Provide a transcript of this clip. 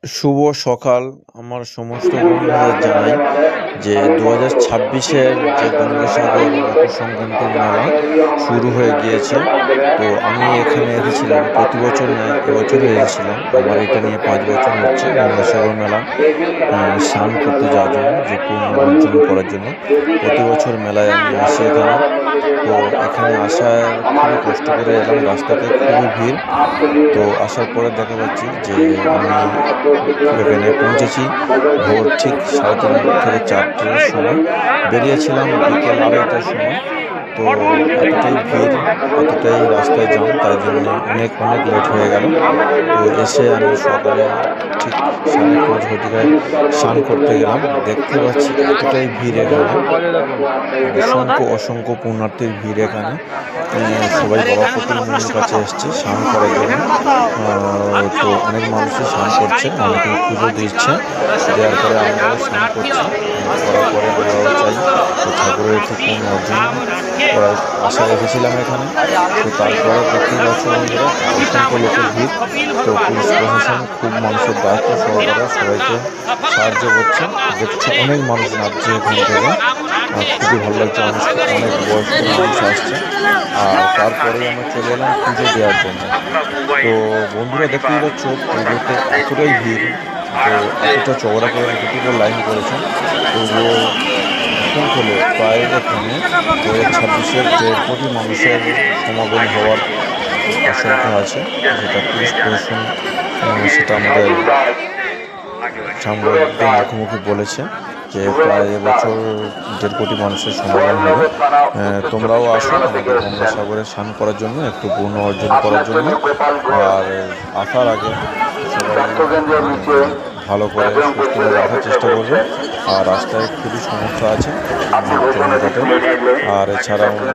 শুভ সকাল। আমার সমস্ত বন্ধুদের জানাই যে ২০২৬-এর যে গঙ্গাসাগর মকর সংক্রান্তির মেলা শুরু হয়ে গিয়েছে। তো আমি এখানে এসেছিলাম প্রতি বছর ন্যায় এবছরও এসেছিলাম। আমার এটা নিয়ে ৫ বছর হচ্ছে গঙ্গাসাগর মেলা স্নান করতে যাওয়ার জন্য, যে পুণ্য অর্জন করার জন্য। প্রতি বছর মেলায় আমি আসি এখানে। তো এখানে আসার খুবই কষ্ট করে এলাম, রাস্তাতে খুবই ভিড়। তো আসার পরে দেখা পাচ্ছি যে আমি এখানে পৌঁছেছি ভোর ঠিক ৩:৩০ থেকে ৪টের সময়। বেরিয়েছিলাম বিকেল ২:৩০টার সময়। তো এতটাই ভিড়, এতটাই রাস্তায় জ্যাম, তাই জন্য অনেক লেট হয়ে গেল। তো এসে আমি সকালে ঠিক ৫:৩০ ঘটিকায় স্নান করতে গেলাম। দেখতে পাচ্ছি এতটাই ভিড় এখানে, অসংখ্য পুণ্যার্থীর ভিড় এখানে। সবাই বাবা ফটিকমণির কাছে এসছে স্নান করার জন্য। তো অনেক মানুষই স্নান করছে, অনেকে পুজো দিচ্ছে। দেওয়ার পরে আমরাও স্নান করছি। করার পরে আমরাও চাই যে ঠাকুরের একটু পুণ্য অর্জন করার আশা রেখেছিলাম এখানে। তো তারপরে দেখতেই পাচ্ছ বন্ধুরা অসংখ্য লোকের ভিড়। তো পুলিশ প্রশাসন খুব মানুষের দায়িত্ব সহকারে সবাইকে সাহায্য করছে। দেখছো অনেক মানুষ নাচছে এখান থেকে, খুবই ভালো লাগছে। অনেক বয়স্ক মানুষ আসছে। আর তারপরেই আমরা চলে এলাম পুজো দেওয়ার জন্য। তো বন্ধুরা দেখতেই পাচ্ছ পুজোতে এতটাই ভিড়, তো এতটা চওড়া করে এতটুকু লাইন করেছে। তবুও অসংখ্য লোক, প্রায় এখানে ২০২৬-এর ১.৫ কোটি মানুষের সমাগম হওয়ার আশঙ্কা আছে, যেটা পুলিশ প্রশাসন সেটা আমাদের সাংবাদিকদের মুখোমুখি বলেছে যে প্রায় এবছর ১.৫ কোটি মানুষের সমাগম হবে। তোমরাও আসো আমাদের গঙ্গাসাগরে স্নান করার জন্য, একটু পুণ্য অর্জন করার জন্য। আর আসার আগে সবাই ভালো করে সুস্থভাবে আসার চেষ্টা করবে। আর রাস্তায় খুবই সমস্যা আছে জলঘাটে। আর এছাড়াও